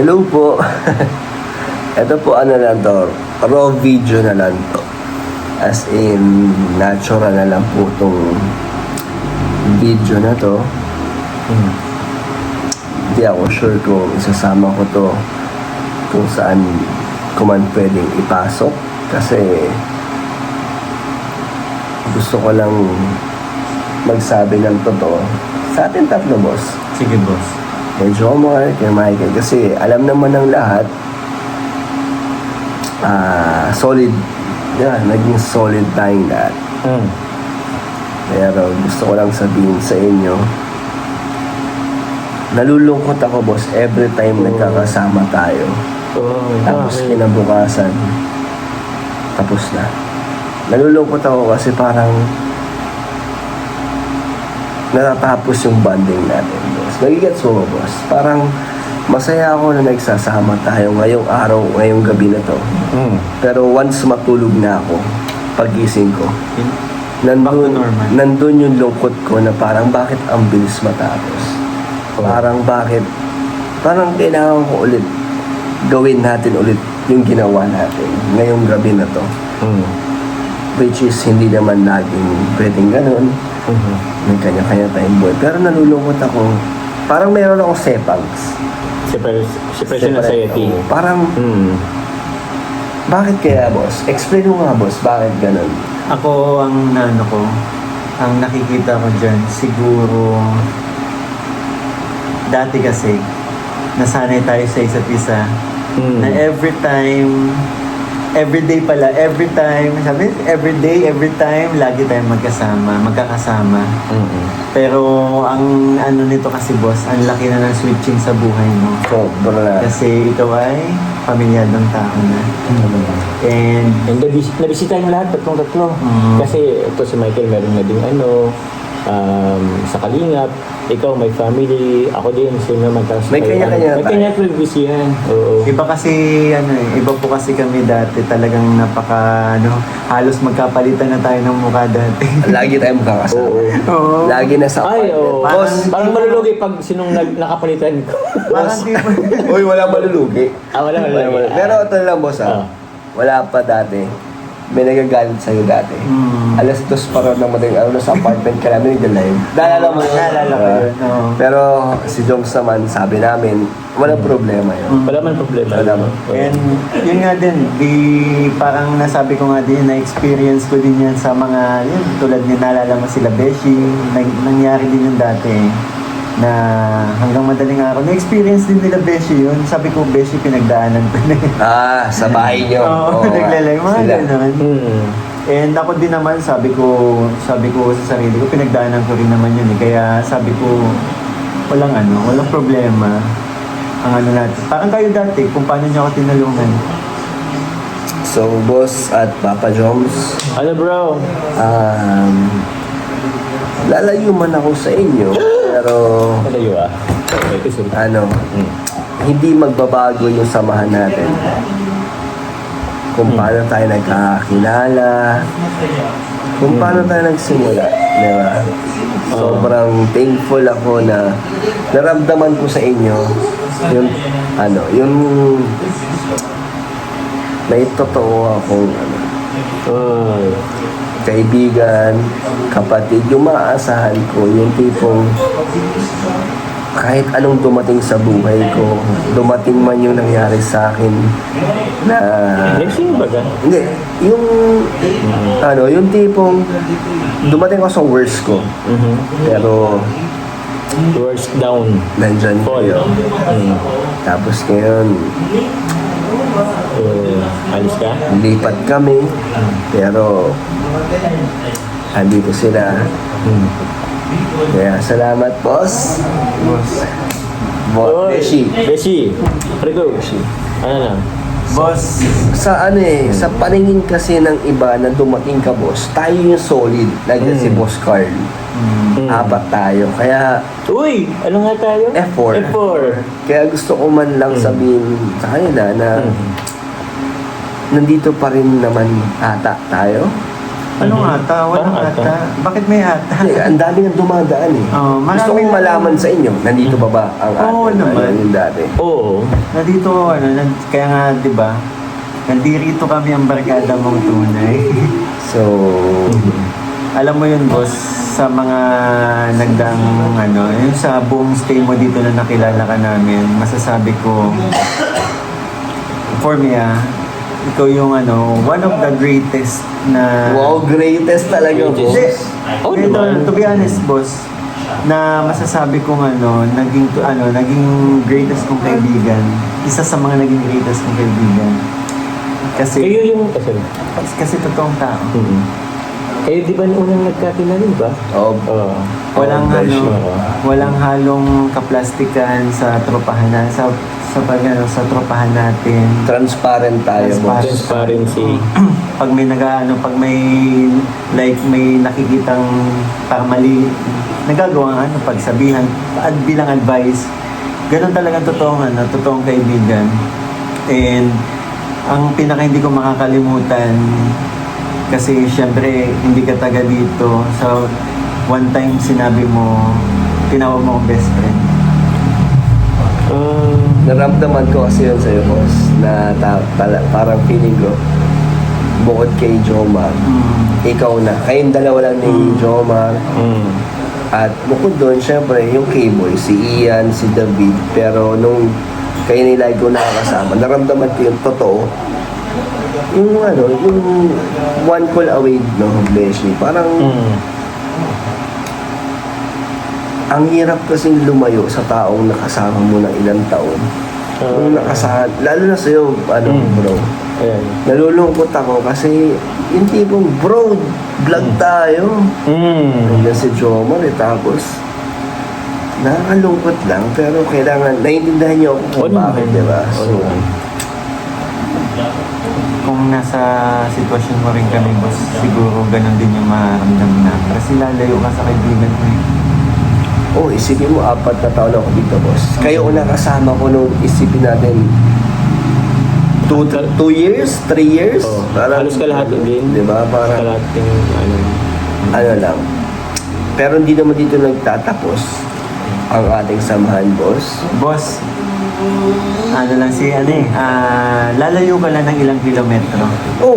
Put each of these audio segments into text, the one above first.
Hello po. Ito po ano lang to, raw video na lang to. As in, natural na lang po tong video na to. Hindi ako sure kung isasama ko to kung saan ko man pwedeng ipasok. Kasi gusto ko lang magsabi ng totoo sa ating tatlo, boss. Sige, boss. Kay Jomar, kay Michael. Kasi alam naman ng lahat, solid. Naging solid tayong lahat. Pero gusto ko lang sabihin sa inyo, nalulungkot ako, boss, every time nagkakasama tayo. Tapos kinabukasan, tapos na. Nalulungkot ako kasi parang natatapos yung bonding natin, boss. Nagigets mo, boss? Parang masaya ako na nagsasama tayo ngayong araw, ngayong gabi na to. Pero once matulog na ako, pagising ko, nandun yung lungkot ko na parang bakit ang bilis matapos. Parang kailangan ko ulit gawin natin ulit yung ginawa natin ngayong gabi na to. Which is hindi naman laging pwedeng ganun. May kanya-kanya tayong buhay. Pero nalulungkot ako. Parang meron akong sepangs. Separation anxiety. Parang, bakit kaya, boss? Explain mo nga, boss, bakit ganun? Ako, ang nakikita ko dyan, siguro, dati kasi, nasanay tayo sa isa't isa, na every time, every time, lagi tayong magkakasama. Pero, ang ano nito kasi, boss, ang laki na ng switching sa buhay mo. Sobra. Kasi ito ay pamilyadong tao na. And nabisita yung lahat, tatlo. Kasi ito si Michael, meron na din sa Kalingap. Ikaw, may family. Ako din, sino naman. May kanya-kanya tayo. May kanya-kanya bisihan. Oo. iba kasi, iba po kasi kami dati. Talagang halos magkapalitan na tayo ng mukha dati. Lagi tayong magkakasama. Oo. Lagi na sa Ay, oo. Boss, Parang malulugi pag sinong nakapalitan ko. Parang di ba? uy, wala malulugi. Wala. Pero ito lang, boss, wala pa dati. May nagagalit sa'yo dati. Alas 2 pa rin naman sa apartment ka namin nag-live. Naalala mo yun? Naalala ko yun, oo. Pero si Joms naman, sabi namin, walang problema yun. Wala man problema. And yun nga din, parang nasabi ko nga din, na-experience ko din yan sa mga, yun, tulad niya, naalala mo sila Beshi, nangyari din yung dati, na hanggang madaling araw, na-experience din nila Beshi yun. Sabi ko, Beshi, pinagdaanan ko na yun. Sa bahay niyo. Oo, naglalay, mga Sila. ganun. And ako din naman, sabi ko sa sarili ko, pinagdaanan ko rin naman yun eh. Kaya sabi ko, walang problema. Ang natin. Parang kayo dati, kung paano niyo ako tinulungan. So, boss at Papa Joms, Ano bro? lalayo man ako sa inyo, pero Malayo Okay, sorry. hindi magbabago yung samahan natin. Kung paano tayo nagkakilala, kung paano tayo nagsimula, di ba? Sobrang thankful ako na naramdaman ko sa inyo yung may totoo akong kaibigan, kapatid, yung maaasahan ko, yung tipong kahit anong dumating sa buhay ko, dumating man yung nangyari sa akin na Sino ba ka? hindi, yung tipong dumating ako sa worst ko, pero Worst down. nandyan kayo. Tapos ngayon, Alis ka? lipat kami, pero andito sila. Kaya salamat, boss. Beshi. Rigo. Ano na? Boss, Sa sa paningin kasi ng iba na dumating ka, boss, tayo yung solid. Nandiyan si Boss Carl. Apat tayo. Kaya Uy! Ano nga tayo? F4. Kaya gusto ko man lang sabihin sa kanila na nandito pa rin naman ata tayo. Ano ata? Walang Parang ata. ata. Bakit may ata? Hindi, ang dami nang dumadaan eh. Oo, Gusto marami kong na- malaman sa inyo, nandito pa ba ang Oo ating naman. yung dati? Oo. Nandito, kaya nga, di ba? Nandirito kami ang barkada mong tunay. So, Alam mo yun, boss, sa mga nagdaang, yung sa buong stay mo dito na nakilala ka namin, masasabi ko, for me, ikaw yung one of the greatest na... wow, greatest talaga po. Hindi. Oo Ito, naman. to be honest, boss, na masasabi kong naging greatest kong kaibigan. Isa sa mga naging greatest kong kaibigan. Kasi, Kayo yung... kasi totoong tao. Kayo di ba unang nagkakilala, di ba? Oh, Oo. Walang besh. walang halong kaplastikan sa tropahan sa tropahan natin. Transparent tayo, boss. Transparency. Pag may pag may nakikitang parang mali nagagawa pagsabihan at bilang advice, ganun talagang totoong kaibigan. And ang pinaka hindi ko makakalimutan, kasi syempre hindi ka taga dito, so one time sinabi mo, tinawag mo akong best friend. Naramdaman ko kasi yun sa'yo, boss, na parang feeling ko, bukod kay Jomar, ikaw na. Kayong dalawa lang ni Jomar. At bukod doon, syempre, yung K-Boy, si Ian, si David. Pero nung kayo nila ko nakakasama, naramdaman ko yung totoo. Yung yung one call away, no, Beshi. Parang, ang hirap kasing lumayo sa taong nakasama mo ng ilang taon. Yung lalo na sa'yo, bro. Ayan. Nalulungkot ako kasi yung tipong, bro, vlog tayo. Nandiyan si Jomar tapos nakakalungkot lang pero kailangan naiintindihan niyo ako kung bakit, di ba? So, Kung nasa sitwasyon mo rin kami, boss, siguro ganun din yung mararamdaman namin. Kasi lalayo ka sa kaibigan mo. isipin mo, 4 na taon ako dito, boss. Kayo ang nakasama ko nung isipin natin 2 years, 3 years. Oo. Parang, Halos kalahati din. di ba? Parang, Kalating, lang. Pero hindi naman dito nagtatapos ang ating samahan, boss. Boss, lalayo ka lang ng ilang kilometro.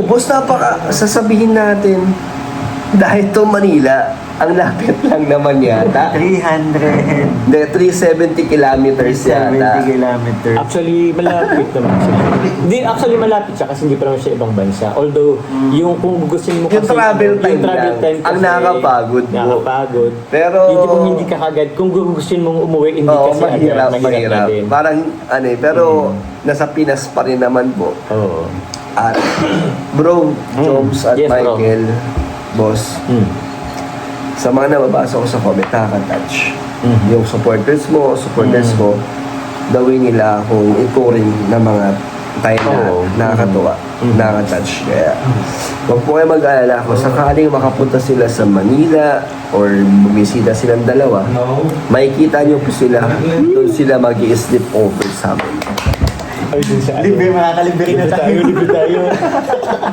Boss, sasabihin natin, dahil to Manila, ang lapit lang naman yata. 370 The 370 kilometers yata. kilometers. Actually, malapit naman siya. Hindi, actually malapit siya kasi hindi pa naman siya ibang bansa. Although, yung kung gugustuhin mo Yung travel time lang, ang nakakapagod po. Nakakapagod. Pero, Yung tipong hindi ka kagad. Kung gugustuhin mong umuwi, hindi kasi mahirap. na din. Parang, pero, nasa Pinas pa rin naman po. Oo. At, bro, Joms at Yes, bro. Michael, boss, sa mga nababasa ko sa comment, nakaka-touch. Yung supporters mo, the way nila akong ituring ng mga tayo na nakakatuwa, nakaka-touch. Kaya, huwag po kayo mag-alala kung sakaling makapunta sila sa Manila or bumisita silang dalawa, makikita nyo po sila, doon sila mag-i-sleep over sa amin. Ay, dun sa Libre, makakalibre na tayo. Libre tayo.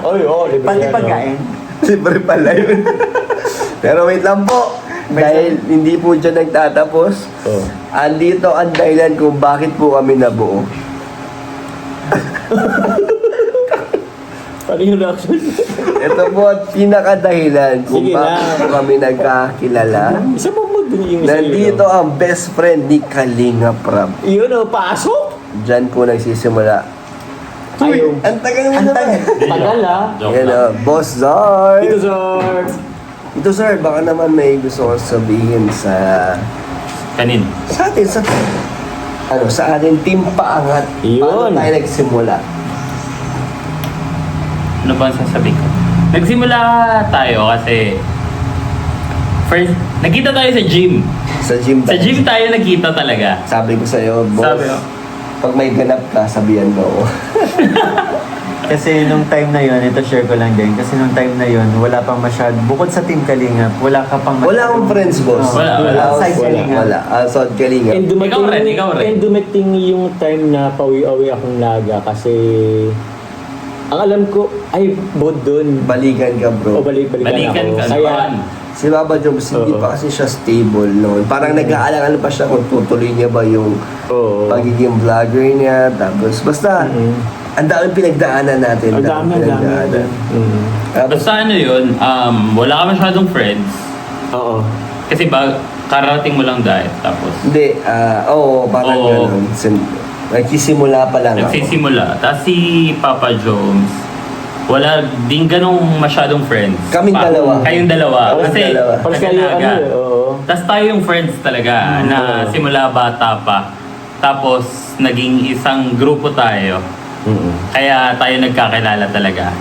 Oy, libre Pati tayo. pagkain. Libre pala yun. Pero wait lang po, dahil hindi po dyan nagtatapos, andito ang dahilan kung bakit po kami nabuo. Ano yung reaction? Ito po ang pinakadahilan kung Sige bakit na. po kami nagkakilala. Isa mo mo din yung Nandito ang best friend ni Kalinga Prab. Yun o, pasok! Diyan po nagsisimula. Ayaw. Ang tagal mo naman. Tagal ah. Yan o, Boss Zar. Dito, sir. Ito sir, baka naman may gusto ko sabihin sa Kanin. sa atin, sa ating team paangat. Yun. Paano tayo nagsimula? Ano ba ang sasabihin ko? Nagsimula tayo kasi first, nagkita tayo sa gym. Sa gym Sa gym tayo nagkita talaga. Sabi ko sa'yo, boss, Sabi ko. pag may ganap ka, sabihan mo ako. Kasi nung time na yon, ito share ko lang din, kasi nung time na yon, wala pang masyado, bukod sa Team Kalingap, wala ka pang Wala akong friends, boss. Oo. Wala. Outside Kalingap. Wala. Outside Kalinga. And dumating, Ikaw rin. And dumating yung time na pawi-awi akong laga kasi Ang alam ko, ay, bod dun. Balikan ka, bro. O balikan Balikan ako. ka Kaya, naman. Si Papa Joms, hindi Oo. pa kasi siya stable noon. Parang nag-aalangan pa siya kung tutuloy niya ba yung oo. pagiging vlogger niya. Tapos, basta, ang daming pinagdaanan natin. Ang dami. pinagdaanan. Tapos, Basta ano yun, wala ka masyadong friends. Oo. Kasi karating mo lang dahil. Tapos, hindi, oo, parang Oo. ganun. Nagsisimula pa lang ako. nagsisimula. Tapos si Papa Jones, wala din ganong masyadong friends. Kaming dalawa. Kayong dalawa. Kaming Kasi, dalawa. Parang kayo, naganaga. ano, oo. Tapos tayo yung friends talaga na Oo. simula bata pa. Tapos, naging isang grupo tayo. Kaya tayo nagkakilala talaga.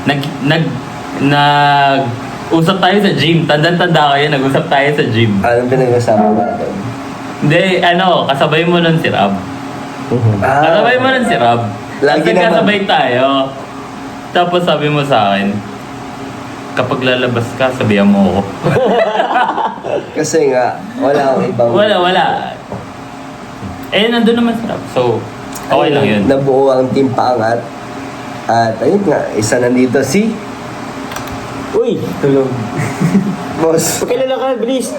Usap tayo sa gym. Tandang-tanda kayo, nag-usap tayo sa gym. Anong pinag-usapan natin? Hindi, kasabay mo nun si Rob. Kasabay mo nun si Rob. Lagi Tapos naman. kasabay tayo. Tapos sabi mo sa akin, kapag lalabas ka, sabihan mo ako. Kasi nga, wala akong ibang... Wala. Nandun naman si Rob. So, okay lang yun. Nabuo ang Team Paangat. At ayun nga, isa nandito si Uy, Tulog. Boss. pakilala ka, bilis.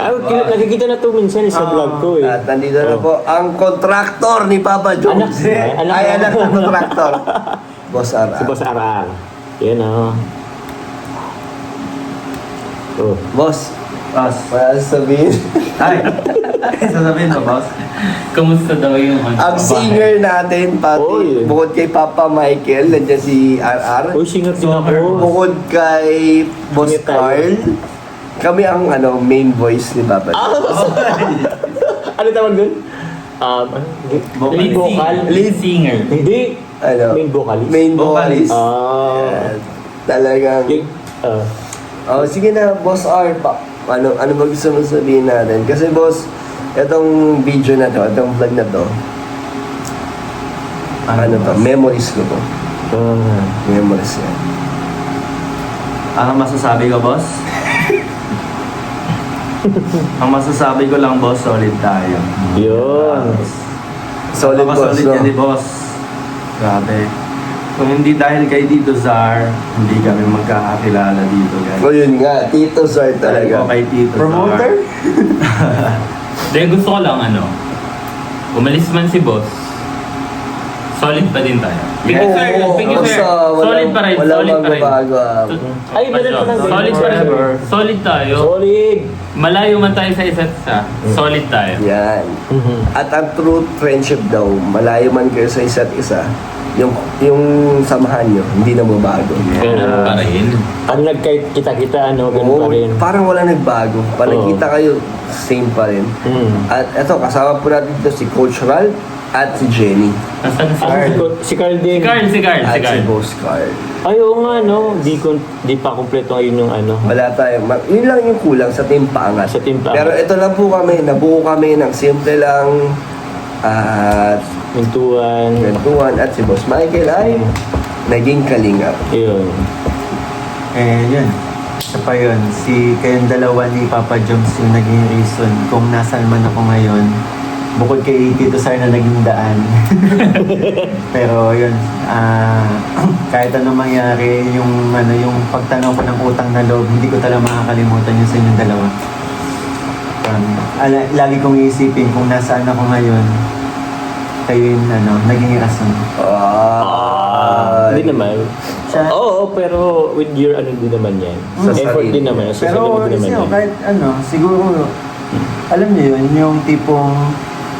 Nakikita na to minsan sa vlog ko eh. At nandito na po ang kontraktor ni Papa Jones. Anak. Ay, anak ng kontraktor. Boss Ara. Si Boss Aral. Yan o. Oh. Boss, Boss. wala sabihin. Ay! Sasabihin mo, boss? Kamusta daw yung Ang singer natin, pati Oy. bukod kay Papa Michael, nandiyan si RR. Uy, singer din ako. Bukod kay Boss Singer tayo. Carl, kami ang main voice ni Papa Jones. Ano tawag dun? Lead vocal? Lead singer. Hindi. Ano? Main vocalist? Main vocalist. Ah. Yan. Talagang... Yung, Oh, sige na, Boss R. Ano ba gusto mo sabihin natin? Kasi boss, itong video na to, itong vlog na to, ano to, memories ko to. Memories yan. Ang masasabi ko, boss? Ang masasabi ko lang, boss, solid tayo. yun. Solid boss, Solid no? yan, boss. Grabe. Kung hindi dahil kay Tito Zar, hindi kami magkakakilala dito, guys. O yun nga, Tito Zar talaga. Kay Tito Promoter? Zar. Dahil gusto ko lang umalis man si boss, solid pa din tayo. Thank you, sir. Thank you, sir. Solid pa rin. Wala Solid pa rin. magbabago. Ay, meron pa ng Solid pa rin. Forever. Solid tayo. Solid. Malayo man tayo sa isa't isa. Solid tayo. Yan. At ang true friendship daw, malayo man kayo sa isa't isa, yung samahan nyo, hindi na mabago. Ganun pa rin. Pag nagkita-kita, ganun Oo, pa rin. parang wala nagbago. Pag Oo. nakita kayo, same pa rin. At eto, kasama po natin dito si Coach Ral at si Jenny. Nasaan Si Carl din. Si Carl. At si Boss Carl. Ay, oo nga, no? Di pa kompleto ngayon yung Wala tayo. Yun lang yung kulang sa Team Paangat. Sa Team Paangat. Pero ito lang po kami, nabuo kami ng simple lang at Mintuan. kwentuhan. At si Boss Michael ay naging kalingap. Yun. Yun. Isa pa yun, kayong dalawa ni Papa Jones yung naging reason kung nasaan man ako ngayon. Bukod kay Tito Sar na naging daan. Pero yun, kahit anong mangyari, yung pagtanaw ko ng utang na loob, hindi ko talaga makakalimutan yun sa inyong dalawa. Lagi kong iisipin kung nasaan ako ngayon, kayo yung naging rason. Hindi naman. Oo, pero with your din naman yan. Sa Effort sarili. din naman. Sa Pero sarili din naman yan. kahit siguro, alam niyo yun, yung tipong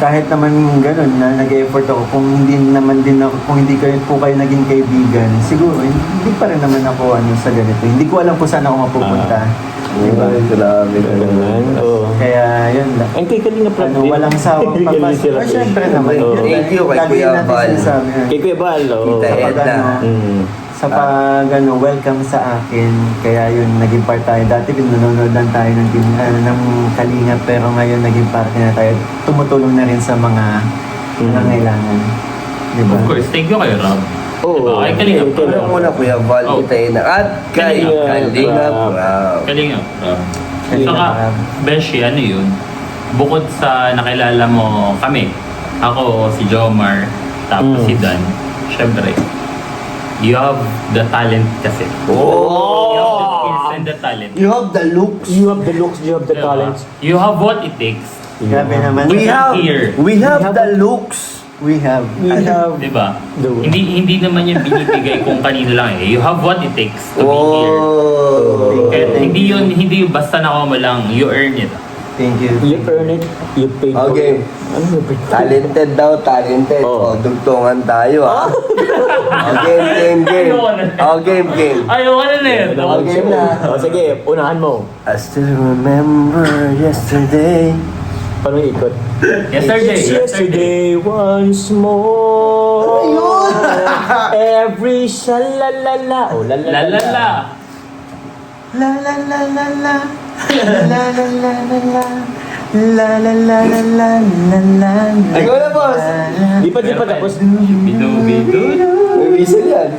kahit naman ganun na nag-effort ako, kung hindi naman din ako, kung hindi kayo naging kaibigan, siguro hindi pa rin naman ako sa ganito. Hindi ko alam kung saan ako mapupunta. Diba? Ay, grabe ka Naman, oo. Kaya yun lang. Ang kay Kalinga Prab din. Walang sawang Kalinga pagpasok. sila. Siyempre naman. Oo. Thank you kay Lagi Kuya natin Val. sinasabi yun. Kay Kuya Bal, oo. Tita Edna. Sa pag welcome sa akin, kaya yun, naging part tayo. Dati nanonood lang tayo ng Kalinga, pero ngayon naging parte na tayo. Tumutulong na rin sa mga nangangailangan. Diba? Of course, thank you kayo, Rob. Oo. Ay, Kalinga. Pero muna Kuya Val, Oh. Tita Edna. At kay Kalinga Kalingap. Prab. Wow. Kalinga. Kalinga Saka, Prab. Beshi, yun? Bukod sa nakilala mo kami, ako, si Jomar, tapos si Dan, syempre, You have the talent kasi. You have the skills and the talent. You have the looks. You have the looks, you have the Diba? talents. You have what it takes. Grabe naman. Here. We have the looks. We have. We have Diba? the way. Hindi naman yan binibigay kung kanino lang eh. You have what it takes to be here. Oh. Kaya hindi basta nakuha mo lang, you earn it. Thank you. You earn it, you paid for Okay. it. Ano yung paid for it? Talented daw, talented. Oh. Oh, dugtungan tayo, ha? Oh, game. Ayoko na. Oh, game. Ayoko na na yun. Okay na. O sige, unahan mo. I still remember yesterday. Paano yung ikot? Yesterday. Yesterday once more. Every shalalala. Oh, La la la. La la la la la. La la la la la. La la la la la la. Ikaw na, boss. Di pa tapos. Bidu. May whistle yan.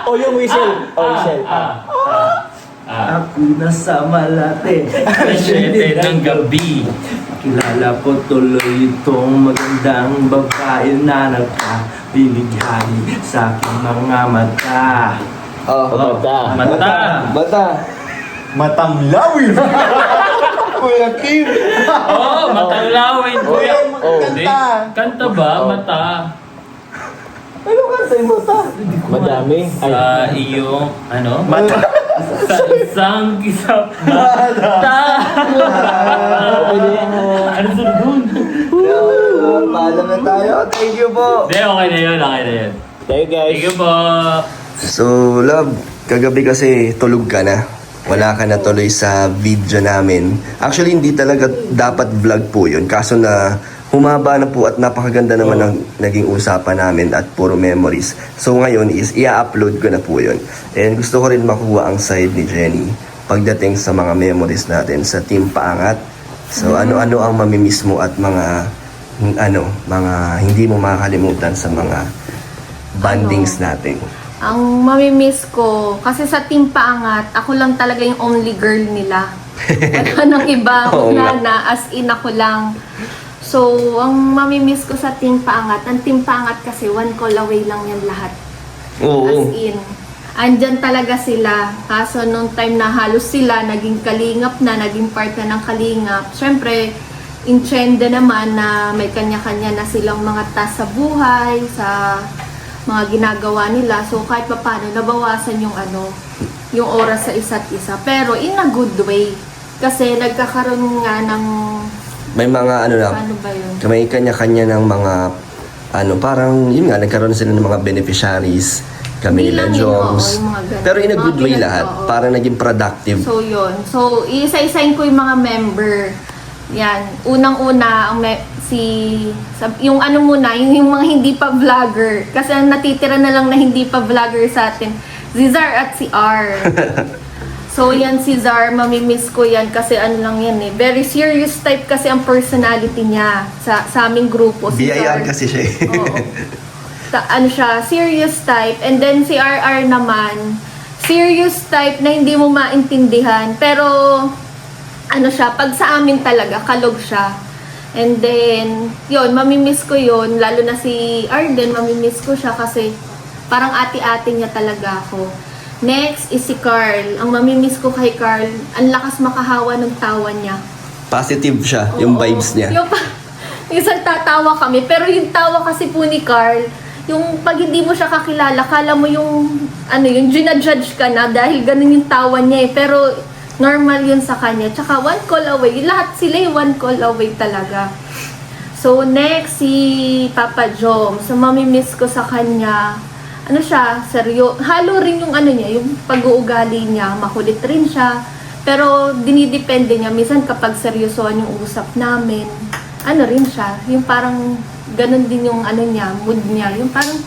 Oh, yung whistle. Oh, whistle. Ako nasa Malate, Siyete ng gabi. kilala ko tuloy itong magandang babae na nagkabinigay sa aking mga mata. Oh. Mata. Bata. Matamlawin. Kuya Kim. Oh, matanglawin. Kuya. Oh, Kanta ba? Mata. Ano ka sa mata? Madami. Ay, Sa iyong, ano? Sa isang kisap mata. Ano sunod dun? Paalam na tayo. Thank you po. Hindi, okay na yun. thank you guys. Thank you po. So, love, kagabi kasi tulog ka na. Wala ka na tuloy sa video namin. Actually, hindi talaga dapat vlog po yun. Kaso na humaba na po at napakaganda naman ng naging usapan namin at puro memories. So, ngayon is i-upload ko na po yun. And gusto ko rin makuha ang side ni Jenny pagdating sa mga memories natin sa Team Paangat. So, ano-ano ang mamimiss mo at mga hindi mo makakalimutan sa mga bandings natin. Ang mamimiss ko, kasi sa Team Paangat, ako lang talaga yung only girl nila. Wala nang iba, Oo nga. na as in ako lang. So, ang mamimiss ko sa Team Paangat, ang Team Paangat kasi one call away lang yan lahat. As Oo. in. Andyan talaga sila. Kaso nung time na halos sila, naging kalingap na, naging part na ng kalingap. Siyempre, intrende naman na may kanya-kanya na silang mga task sa buhay, sa mga ginagawa nila. So, kahit pa paano, nabawasan yung yung oras sa isa't isa. Pero in a good way. Kasi nagkakaroon nga ng, May mga ano ba yun? may kanya-kanya ng mga parang yun nga, nagkaroon sila ng mga beneficiaries. Kami Hindi nila lang yun, Joms. oo, yung mga ganun. Pero in a Mga good way pinag- lahat. oo. Para naging productive. So, yun. So, isa-isain ko yung mga member. Yan. Unang-una, yung yung mga hindi pa vlogger. Kasi ang natitira na lang na hindi pa vlogger sa atin, si Zar at si R. So, yan si Zar, mamimiss ko yan kasi lang yan eh. Very serious type kasi ang personality niya sa aming grupo. Si Biyayaan Zar. kasi siya eh. Oo. Siya, serious type. And then si RR naman, serious type na hindi mo maintindihan. Pero, siya, pag sa amin talaga, kalog siya. And then, yun, mamimiss ko yun. Lalo na si Arden, mamimiss ko siya kasi parang ati-ati niya talaga ako. Next is si Carl. Ang mamimiss ko kay Carl, ang lakas makahawa ng tawa niya. Positive siya, yung Oo. vibes niya. Minsan tatawa kami, pero yung tawa kasi po ni Carl, yung pag hindi mo siya kakilala, kala mo yung ginajudge ka na dahil ganun yung tawa niya eh. Pero normal yun sa kanya. Tsaka one call away. Lahat sila yung one call away talaga. So next, si Papa Jom. So mamimiss ko sa kanya, siya, halo rin yung niya, yung pag-uugali niya, makulit rin siya. Pero dinidepende niya, minsan kapag seryosoan yung usap namin, rin siya, yung parang ganun din yung niya, mood niya, yung parang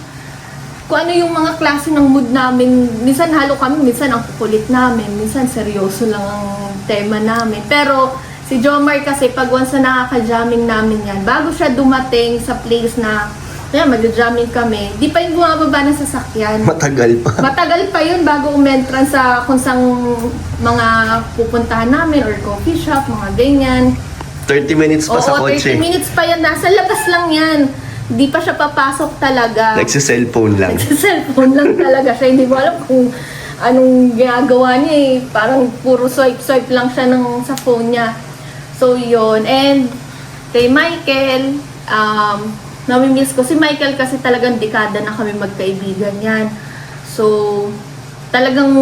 kung yung mga klase ng mood namin, minsan halo kami, minsan ang kukulit namin, minsan seryoso lang ang tema namin. Pero si Jomar kasi pag once na nakaka-jamming namin yan, bago siya dumating sa place na mag-jamming kami, di pa yung bumababa ng sasakyan. Matagal pa. Matagal pa yun bago umentran sa kung sang mga pupuntahan namin or coffee shop, mga ganyan. 30 minutes pa sa Oo, kotse. 30 minutes pa yan. Nasa labas lang yan. Di pa siya papasok talaga. Nagsa-cellphone lang. Sa cellphone lang talaga siya. Hindi mo alam kung anong ginagawa niya eh. Parang puro swipe lang siya sa phone niya. So, yun. And kay Michael, namimiss ko. Si Michael kasi talagang dekada na kami magkaibigan yan. So, talagang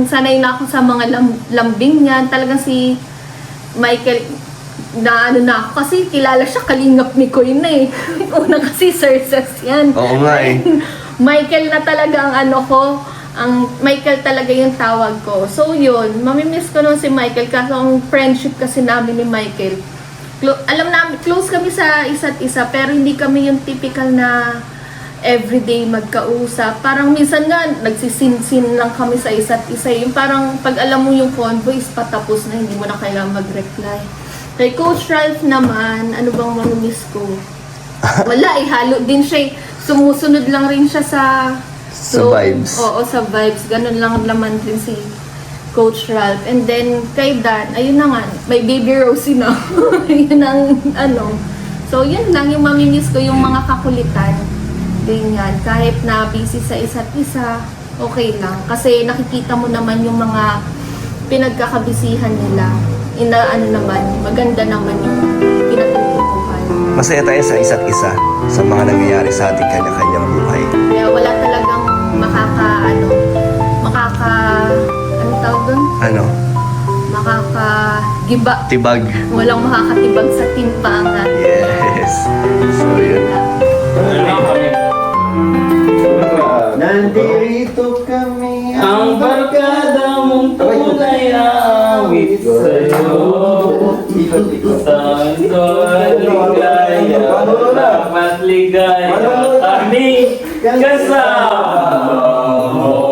sanay na ako sa mga lambing niyan. Talagang si Michael, na ako kasi kilala siya, kalingap ni Koy na eh. Una kasi Sir Ses yan. Oo nga eh. Michael na talaga ang Michael talaga yung tawag ko. So yun, mamimiss ko nun si Michael kasi ang friendship kasi namin ni Michael. Alam namin, close kami sa isa't isa pero hindi kami yung typical na everyday magkausap. Parang minsan nga, nagsisinsin lang kami sa isa't isa. Yung parang pag alam mo yung convo is patapos na, hindi mo na kailangan mag-reply. Kay Coach Ralph naman, ano bang mamimiss ko? Wala eh, halo din siya eh. Sumusunod lang rin siya sa vibes. Oo, sa vibes. Ganun lang naman din si Coach Ralph. And then, kay Dan, ayun na nga, may baby Rosie na. Yun ang So, yun lang yung mamimiss ko, yung mga kakulitan. Ganyan. Kahit na busy sa isa't isa, okay lang. Kasi nakikita mo naman yung mga pinagkakabisihan nila. Naman, maganda naman yung pinatutukan. Masaya tayo sa isa't isa sa mga nangyayari sa ating kanya-kanyang buhay. Kaya wala talagang ano tawag dun? Ano? Makakagiba. Tibag. Walang makakatibag sa timbangan. Yes. So, yun. Nandito kami Ang barkada mong tunay awit sa'yo. Saan ko ligaya, dapat ligaya kami kasama mo.